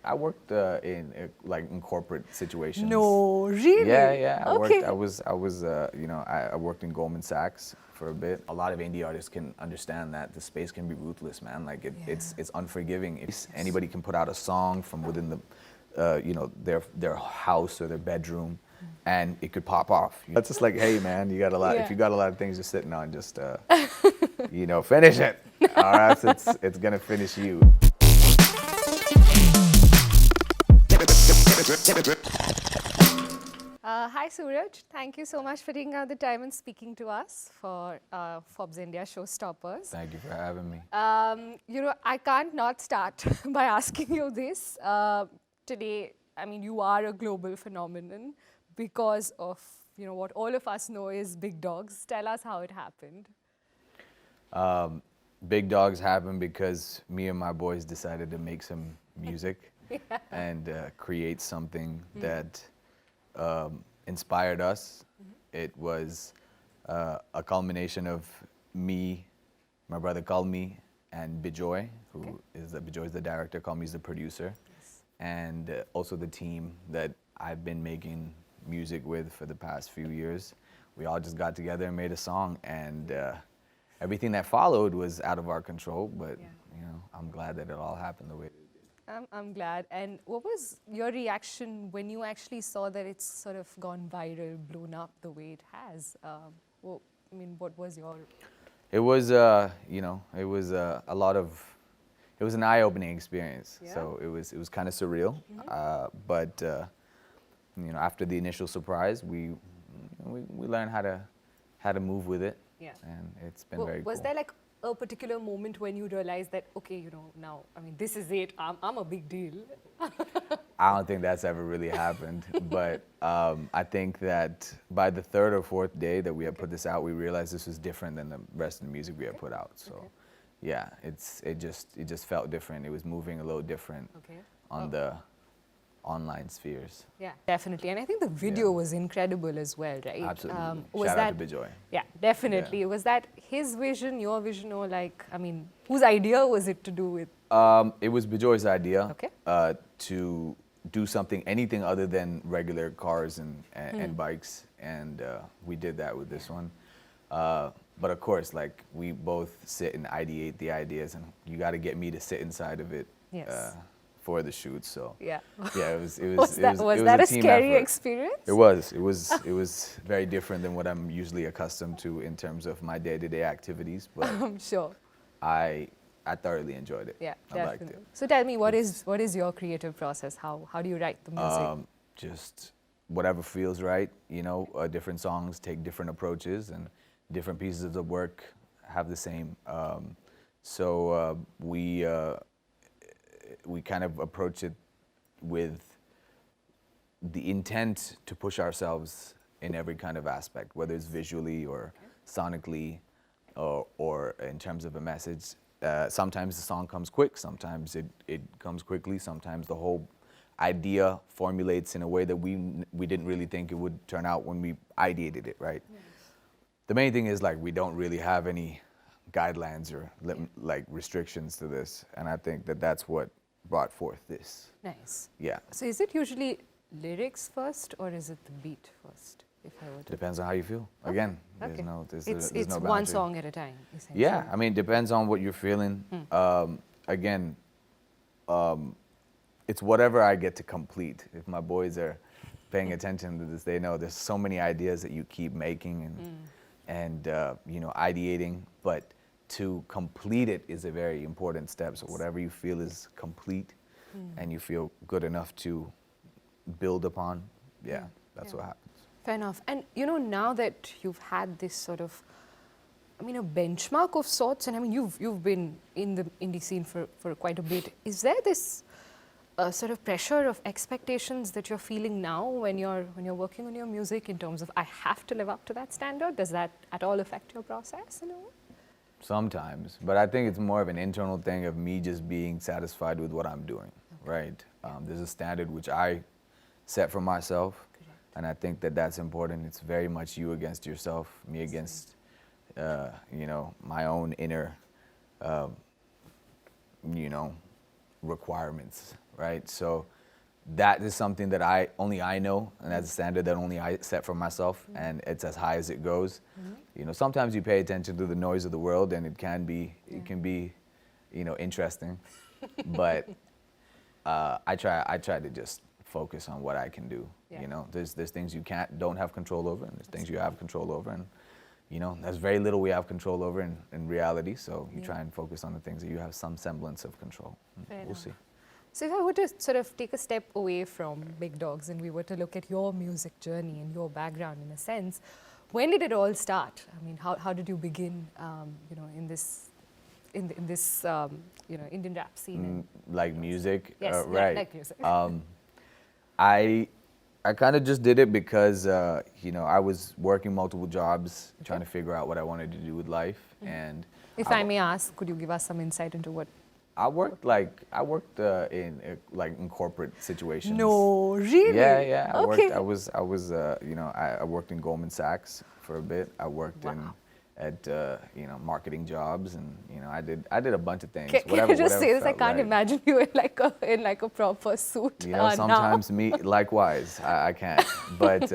I worked in corporate situations. No, really? Yeah. Okay. I worked in Goldman Sachs for a bit. A lot of indie artists can understand that the space can be ruthless, man. Like it's unforgiving. If anybody can put out a song from within their house or their bedroom, and it could pop off. That's just like, hey, man, you got a lot. Yeah. If you got a lot of things you're sitting on, just finish it, or else it's gonna finish you. Hi, Sooraj. Thank you so much for taking out the time and speaking to us for Forbes India Showstoppers. Thank you for having me. I can't not start by asking you this. Today, I mean, you are a global phenomenon because of, what all of us know is Big Dawgs. Tell us how it happened. Big Dawgs happened because me and my boys decided to make some music and create something that inspired us. It was a culmination of me, my brother called me, and Bijoy, who is the director, called me as the producer, and also the team that I've been making music with for the past few years. We all just got together and made a song, and everything that followed was out of our control, but I'm glad that it all happened the way it did. I'm glad. And what was your reaction when you actually saw that it's sort of gone viral, blown up the way it has? What was your... It was, it was an eye-opening experience. Yeah. So it was kind of surreal. But after the initial surprise, we learned how to move with it. Yeah. And it's been very cool. Was there like a particular moment when you realized that, okay, now, this is it, I'm a big deal? I don't think that's ever really happened, but I think that by the third or fourth day that we had put this out, we realized this was different than the rest of the music we had put out. So, yeah, it just felt different. It was moving a little different on the online spheres. Yeah, definitely. And I think the video was incredible as well, right? Absolutely. Shout out to Bijoy. Yeah, definitely. Yeah. Was that his vision, your vision, or whose idea was it to do with? It was Bijoy's idea Okay. to do anything other than regular cars and bikes, and we did that with this one. But of course, we both sit and ideate the ideas, and you got to get me to sit inside of it. Yes. For the shoot, so yeah, it was was that a scary experience? It was very different than what I'm usually accustomed to in terms of my day-to-day activities, but I'm sure. I thoroughly enjoyed it. Yeah, I liked it. So tell me, what is your creative process? How do you write the music? Just whatever feels right. Different songs take different approaches, and different pieces of the work have the same. So we kind of approach it with the intent to push ourselves in every kind of aspect, whether it's visually or sonically or in terms of a message. Sometimes the song comes quick, sometimes it comes quickly, sometimes the whole idea formulates in a way that we didn't really think it would turn out when we ideated it, right? Yes. The main thing is we don't really have any guidelines or restrictions to this, and I think that that's what brought forth this. Nice. Yeah. So is it usually lyrics first, or is it the beat first? If I were to... Depends on how you feel. Again, there's no it's boundary. one song at a time, essentially. Yeah, it depends on what you're feeling. Again, it's whatever I get to complete. If my boys are paying attention to this, they know there's so many ideas that you keep making and ideating, but to complete it is a very important step. So whatever you feel is complete and you feel good enough to build upon, that's what happens. Fair enough. And now that you've had this sort of, a benchmark of sorts, and you've been in the indie scene for quite a bit, is there this sort of pressure of expectations that you're feeling now when you're working on your music in terms of, I have to live up to that standard? Does that at all affect your process in a way? Sometimes, but I think it's more of an internal thing of me just being satisfied with what I'm doing, right? There's a standard which I set for myself, and I think that that's important. It's very much you against yourself, me against, my own inner, requirements. right? So that is something that only I know, and that's a standard that only I set for myself, and it's as high as it goes. You know, sometimes you pay attention to the noise of the world, and it can be, you know, interesting. But I try to just focus on what I can do. Yeah. You know, there's things you don't have control over, and there's things you have control over, and you know, there's very little we have control over in reality. So you try and focus on the things that you have some semblance of control. Fair We'll enough. see. So if I were to sort of take a step away from Big Dawgs and we were to look at your music journey and your background in a sense, when did it all start? I mean, how did you begin, you know, in this you know, Indian rap scene? Like music, Yes, right? like music. I kind of just did it because you know, I was working multiple jobs, trying to figure out what I wanted to do with life, and If I may ask, could you give us some insight into what? I worked in corporate situations. No, really? Yeah. Okay. I was you know, I worked in Goldman Sachs for a bit. I worked at you know, marketing jobs, and you know, I did a bunch of things. Can you just say this? I felt can't right. imagine you in like a proper suit. You know, sometimes likewise, I can't. But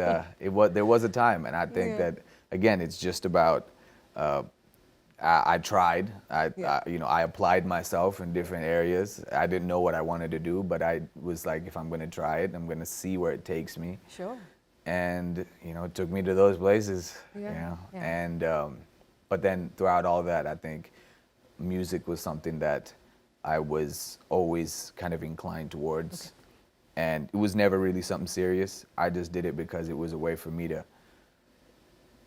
there was a time, and I think that again, it's just about. I tried. You know, I applied myself in different areas. I didn't know what I wanted to do, but I was like, if I'm going to try it, I'm going to see where it takes me. Sure. And you know, it took me to those places. Yeah, You know, yeah. and but then throughout all that, I think music was something that I was always kind of inclined towards, and it was never really something serious. I just did it because it was a way for me to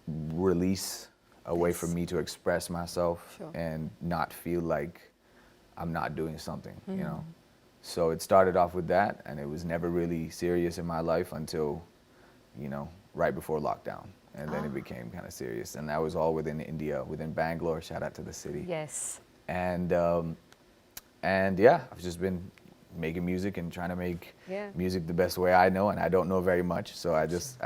release, a way for me to express myself, Sure. and not feel like I'm not doing something, you know. So it started off with that, and it was never really serious in my life until, you know, right before lockdown. And then it became kind of serious. And that was all within India, within Bangalore. Shout out to the city. Yes. And yeah, I've just been making music and trying to make music the best way I know, and I don't know very much, so I just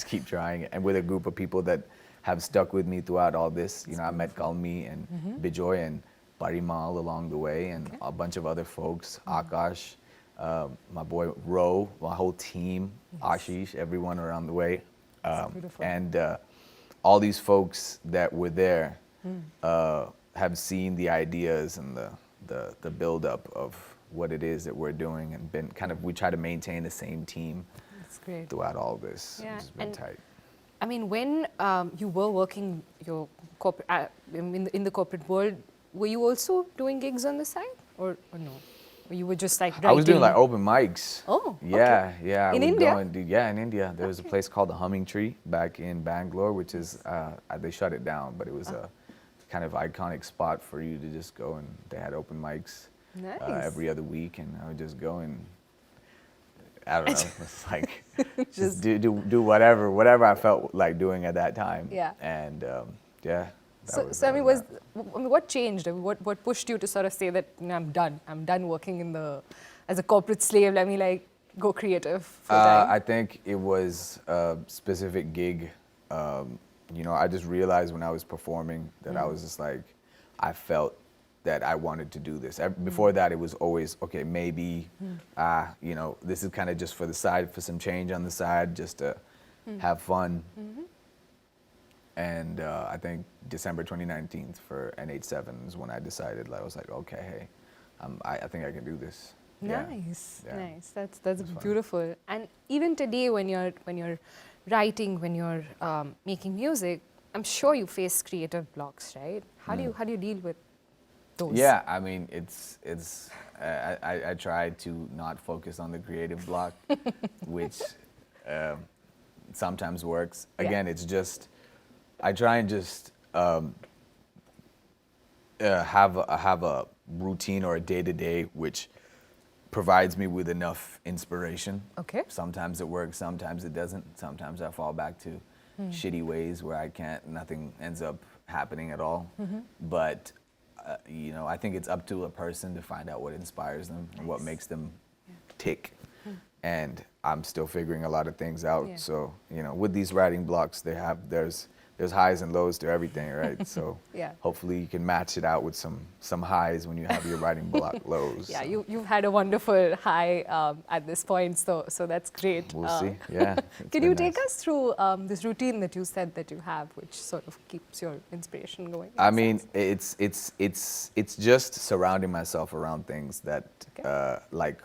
keep trying. And with a group of people that have stuck with me throughout all this, you know, I met Kalmi and Bijoy and Parimal along the way, and a bunch of other folks, Akash, my boy Ro, my whole team, Ashish, everyone around the way. Beautiful. And all these folks that were there have seen the ideas and the build-up of what it is that we're doing, and been kind of, we try to maintain the same team That's great. throughout all this. Yeah, It's been and tight. I mean, when you were working your corporate in the corporate world, were you also doing gigs on the side, or no? Or you were just like writing? I was doing like open mics. Oh, Yeah, okay. yeah. I In would India? go and in India. There was a place called the Humming Tree back in Bangalore, which is, they shut it down, but it was a kind of iconic spot for you to just go, and they had open mics Nice. every other week, and I would just go and, I don't know, it's like, just do whatever I felt like doing at that time. Yeah. And yeah. So I mean, what changed? I mean, what pushed you to sort of say that, you know, I'm done working as a corporate slave. Let me like go creative full time. I think it was a specific gig. You know, I just realized when I was performing that I was just like, I felt that I wanted to do this. Before that, it was always, okay, maybe, you know, this is kind of just for the side, for some change on the side, just to have fun. And I think December 2019 for NH7 is when I decided, like, I was like, okay, hey, I think I can do this. Nice, Yeah. nice. That's fun. beautiful. And even today, when you're writing, when you're making music, I'm sure you face creative blocks, right? How do you deal with those? Yeah, I mean, I try to not focus on the creative block, which sometimes works. Yeah. Again, it's just, I try and just have a routine or a day-to-day which provides me with enough inspiration. Okay. Sometimes it works, sometimes it doesn't. Sometimes I fall back to shitty ways where nothing ends up happening at all. But you know, I think it's up to a person to find out what inspires them and what makes them tick. And I'm still figuring a lot of things out. Yeah. So, you know, with these writing blocks, there's there's highs and lows to everything, right? So Yeah. hopefully you can match it out with some highs when you have your writing block lows. Yeah, so. you've had a wonderful high at this point, so that's great. We'll see. Yeah. it's Can been you take nice. us through this routine that you said that you have, which sort of keeps your inspiration going? in I a mean, sense? it's just surrounding myself around things that, Okay. like,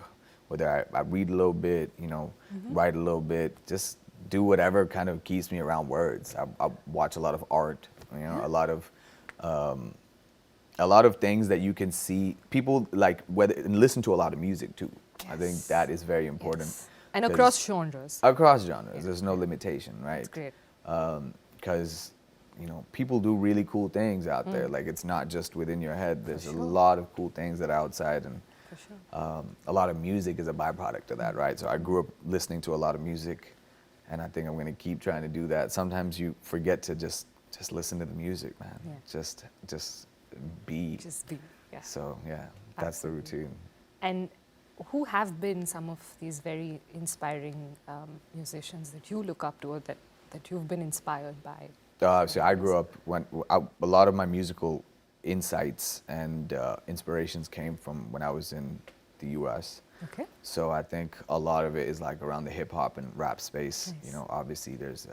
whether I read a little bit, Mm-hmm. write a little bit, just do whatever kind of keeps me around words. I watch a lot of art, a lot of things that you can see. People like and listen to a lot of music too. I think Yes. that is very important. Yes. And 'cause across genres. Across genres, Yeah. there's no limitation, right? That's great. Because people do really cool things out there. Like, it's not just within your head. There's a lot of cool things that are outside, and For sure. a lot of music is a byproduct of that, right? So I grew up listening to a lot of music, and I think I'm going to keep trying to do that. Sometimes you forget to just listen to the music, man. Yeah. Just be. Just be. Yeah. So yeah, that's the Absolutely. routine. And who have been some of these very inspiring musicians that you look up to, or that you've been inspired by? So I grew up a lot of my musical insights and inspirations came from when I was in the U.S. Okay. So I think a lot of it is like around the hip hop and rap space. Nice. Obviously there's,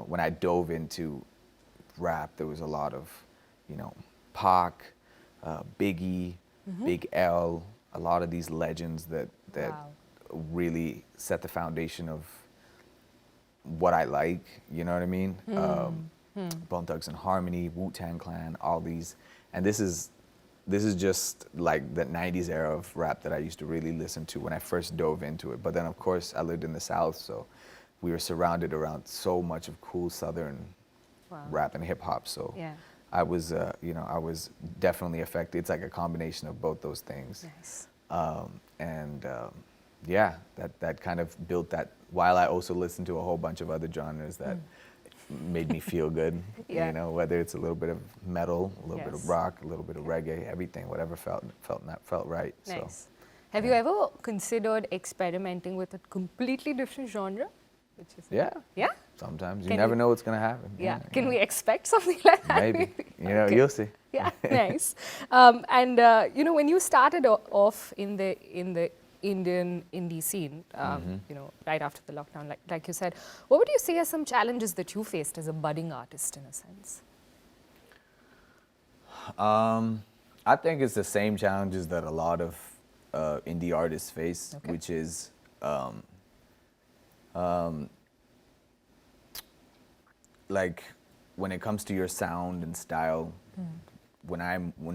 when I dove into rap, there was a lot of, Pac, Biggie, Big L, a lot of these legends that Wow. really set the foundation of what I like, you know what I mean? Bone Thugs and Harmony, Wu-Tang Clan, all these, and this is just like the 90s era of rap that I used to really listen to when I first dove into it. But then of course I lived in the South, so we were surrounded around so much of cool Southern Wow. rap and hip hop. So Yeah. I was, I was definitely affected. It's like a combination of both those things. Nice. Yeah, that kind of built that, while I also listened to a whole bunch of other genres that made me feel good. Yeah. Whether it's a little bit of metal, a little bit of Yes. rock, a little bit of reggae, everything, whatever felt right. Nice. So Have you ever considered experimenting with a completely different genre? Which is yeah, Yeah? sometimes you Can never we- know what's gonna happen. Yeah. Can we expect something like that? Maybe. Okay. You'll see. Yeah, nice. And when you started off in the Indian indie scene, right after the lockdown, like you said, what would you say are some challenges that you faced as a budding artist, in a sense? I think it's the same challenges that a lot of indie artists face, Okay. which is like when it comes to your sound and style, when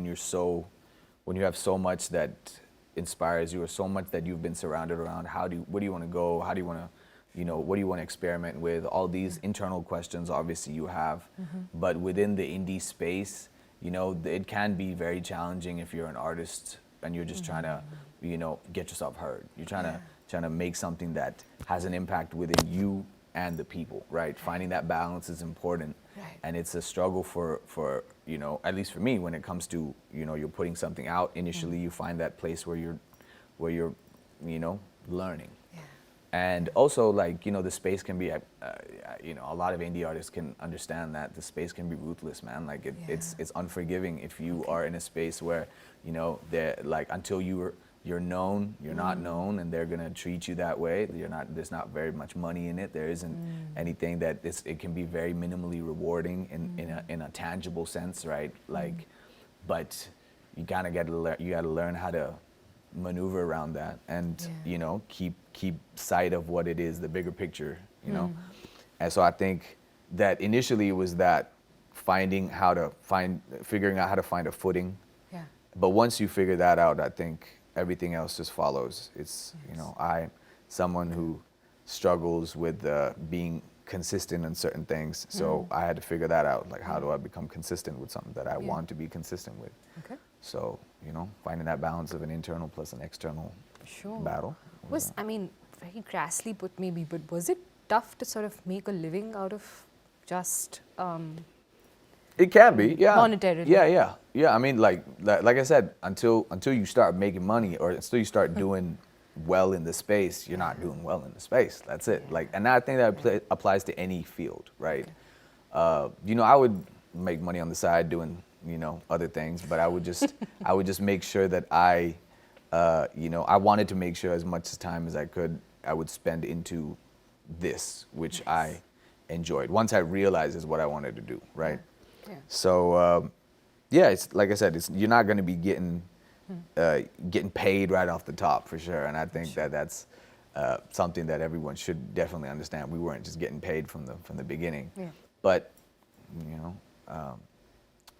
you have so much that inspires you or so much that you've been surrounded around, where do you want to go? How do you want to, what do you want to experiment with? All these internal questions obviously you have, but within the indie space, it can be very challenging if you're an artist and you're just trying to, get yourself heard. You're trying to make something that has an impact within you and the people, right? Finding that balance is important. Right. And it's a struggle for at least for me, when it comes to, you're putting something out. Initially, you find that place where you're learning. Yeah. And also, the space can be, a lot of indie artists can understand that the space can be ruthless, man. It's unforgiving if you are in a space where, they're until you're known, you're not known, and they're gonna treat you that way. There's not very much money in it. There isn't anything that it can be very minimally rewarding in a tangible sense, right? But you kind of you gotta learn how to maneuver around that and keep sight of what it is, the bigger picture, And so I think that initially it was that figuring out how to find a footing. Yeah. But once you figure that out, I think everything else just follows. It's, I'm someone who struggles with being consistent in certain things. So I had to figure that out. How do I become consistent with something that I want to be consistent with? Okay. So, finding that balance of an internal plus an external Sure. battle. Very crassly put maybe, but was it tough to sort of make a living out of just It can be, yeah. monetarily? Yeah. I mean, like I said, until you start making money or until you start doing well in the space, you're not doing well in the space. That's it. And I think that applies to any field, right? you know, I would make money on the side doing, you know, other things, but I would just make sure that you know, I wanted to make sure as much time as I could, I would spend into this, which I enjoyed. Once I realized is what I wanted to do, right? Yeah. So, yeah, it's like I said, you're not going to be getting paid right off the top for sure, and I think that that's something that everyone should definitely understand. We weren't just getting paid from the beginning, but you know,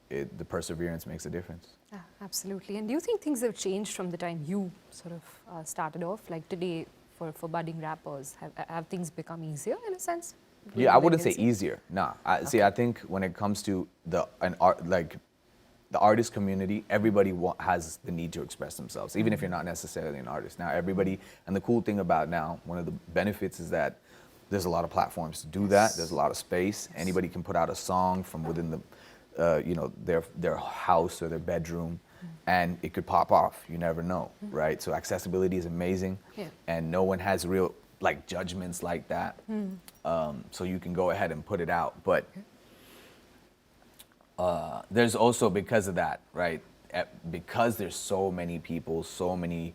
the perseverance makes a difference. Yeah, absolutely. And do you think things have changed from the time you sort of started off? Like today, for budding rappers, have things become easier in a sense? Yeah, I wouldn't say easier. Nah, see, I think when it comes to the artist community, everybody has the need to express themselves, even if you're not necessarily an artist. Now, everybody, and the cool thing about now, one of the benefits is that there's a lot of platforms to do that. There's a lot of space. Anybody can put out a song from within the, you know, their house or their bedroom, and it could pop off. You never know, right? So accessibility is amazing, and no one has real like judgments like that. So you can go ahead and put it out, but there's also, because of that, right? Because there's so many people, so many,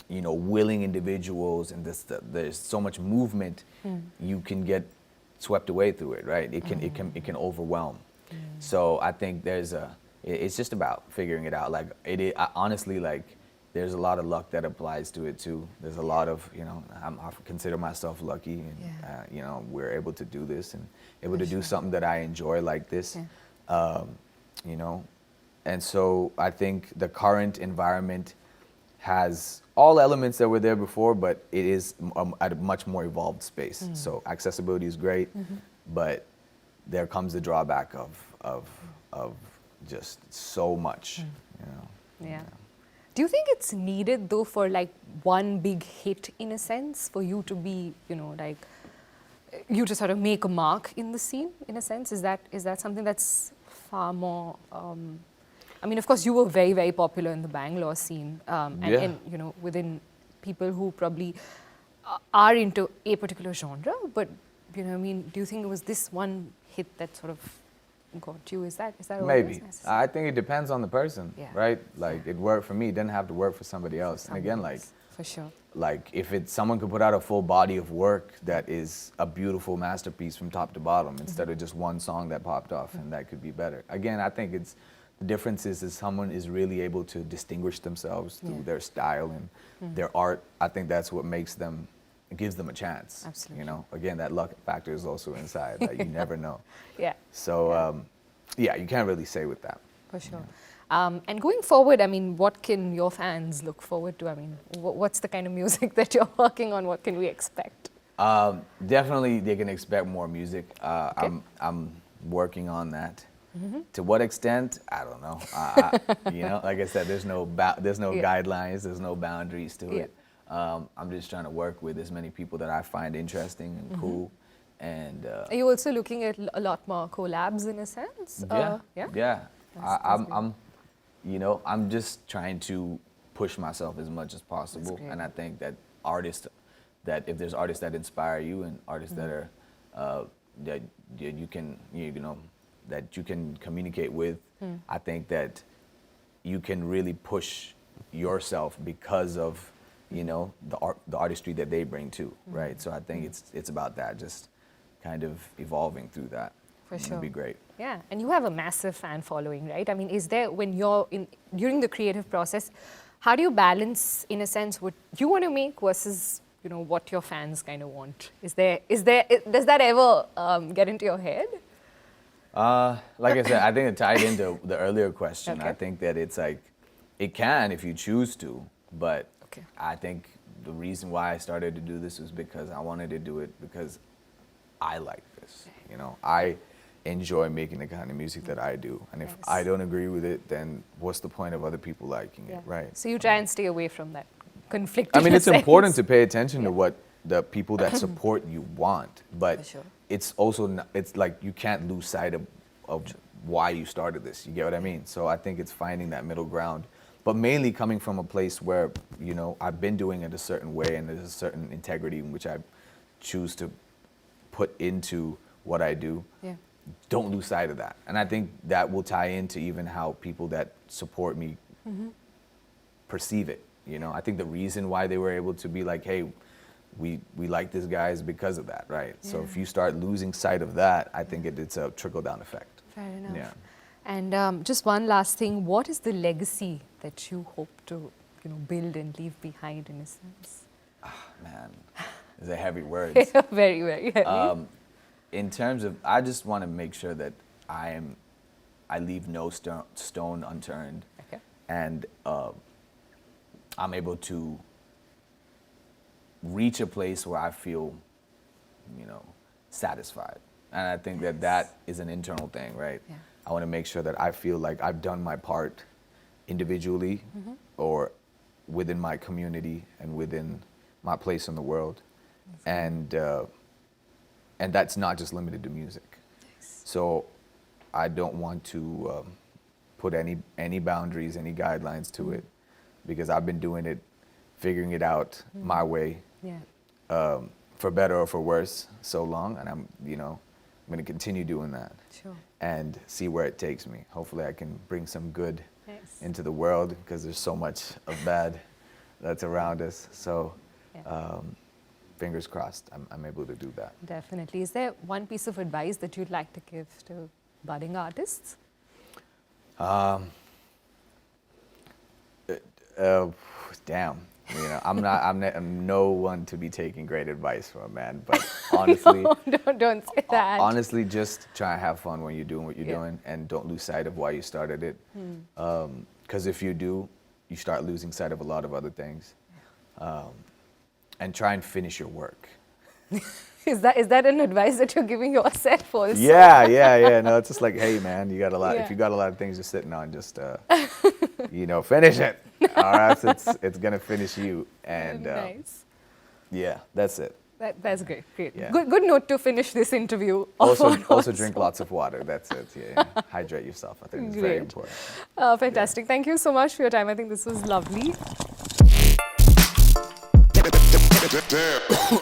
you know, willing individuals, and there's so much movement, you can get swept away through it, right? It can overwhelm. So I think it's just about figuring it out. Like honestly, like there's a lot of luck that applies to it too. There's a lot of, you know, I consider myself lucky, and you know, we're able to do this and able to do something that I enjoy like this, you know. And so I think the current environment has all elements that were there before, but it is at a much more evolved space. So accessibility is great, but there comes the drawback of just so much, you know. Yeah. Do you think it's needed though for like one big hit in a sense for you to be, you know, like you to sort of make a mark in the scene in a sense? Is that something that's far more? I mean, of course, you were very, very popular in the Bangalore scene, and you know, within people who probably are into a particular genre. But you know, I mean, do you think it was this one hit that sort of got you? Is that maybe? I think it depends on the person, right? Like it worked for me, it didn't have to work for somebody else. And again, like for sure, like if someone could put out a full body of work that is a beautiful masterpiece from top to bottom, instead of just one song that popped off, and that could be better. Again, I think the difference is someone is really able to distinguish themselves through their style and their art. I think that's what makes them, it gives them a chance. Absolutely. You know, again, that luck factor is also inside. Like you never know. Yeah. So yeah, you can't really say with that. For sure. And going forward, I mean, what can your fans look forward to? I mean, what's the kind of music that you're working on? What can we expect? Definitely, they can expect more music. I'm working on that. To what extent, I don't know. You know, like I said, there's no guidelines, there's no boundaries to it. I'm just trying to work with as many people that I find interesting and cool. And are you also looking at a lot more collabs in a sense? Yeah. I'm, you know, I'm just trying to push myself as much as possible, and I think that if there's artists that inspire you and artists that are that you can, you know, that you can communicate with, I think that you can really push yourself because of, you know, the artistry that they bring too, right? So I think it's about that, just kind of evolving through that. For sure. It'd be great. Yeah, and you have a massive fan following, right? I mean, is there, when you're during the creative process, how do you balance, in a sense, what you want to make versus, you know, what your fans kind of want? Does that ever get into your head? Like I said, I think it tied into the earlier question. I think that it's like, it can if you choose to, but I think the reason why I started to do this was because I wanted to do it because I like this. You know, I enjoy making the kind of music that I do, and if I don't agree with it, then what's the point of other people liking it, right? So you try and stay away from that conflict. I mean, it's important to pay attention to what the people that support you want, but it's also it's like you can't lose sight of why you started this. You get what I mean? So I think it's finding that middle ground, but mainly coming from a place where, you know, I've been doing it a certain way, and there's a certain integrity in which I choose to put into what I do. Yeah. Don't lose sight of that. And I think that will tie into even how people that support me perceive it. You know, I think the reason why they were able to be like, hey, we like this guy is because of that, right? So if you start losing sight of that, I think it's a trickle-down effect. Fair enough. Yeah. And just one last thing, what is the legacy that you hope to, build and leave behind in a sense? Man, these are heavy words. Very, very heavy. In terms of, I just want to make sure that I leave no stone unturned, Okay. and I'm able to reach a place where I feel, satisfied. And I think that is an internal thing, right? Yeah. I want to make sure that I feel like I've done my part individually or within my community and within my place in the world. And that's not just limited to music. Nice. So I don't want to put any boundaries, any guidelines to it, because I've been doing it, figuring it out my way, Yeah. for better or for worse, so long, and I'm going to continue doing that Sure. and see where it takes me. Hopefully I can bring some good Nice. into the world, because there's so much of bad that's around us. So Yeah. fingers crossed I'm able to do that. Definitely. Is there one piece of advice that you'd like to give to budding artists? Damn. I'm no one to be taking great advice from, man. But honestly, don't say that. honestly, just try and have fun when you're doing what you're Yeah. doing, and don't lose sight of why you started it. Because if you do, you start losing sight of a lot of other things. And try and finish your work. Is that an advice that you're giving yourself also? Yeah. No, it's just like, hey, man, you got a lot. Yeah. If you got a lot of things you're sitting on, just finish it, or else it's gonna finish you. And Nice. yeah, that's it. That's great. Great. Yeah. Good note to finish this interview. Also drink lots of water. That's it. Yeah. Hydrate yourself. I think it's very Great. important. Fantastic. Thank you so much for your time. I think this was lovely. Damn.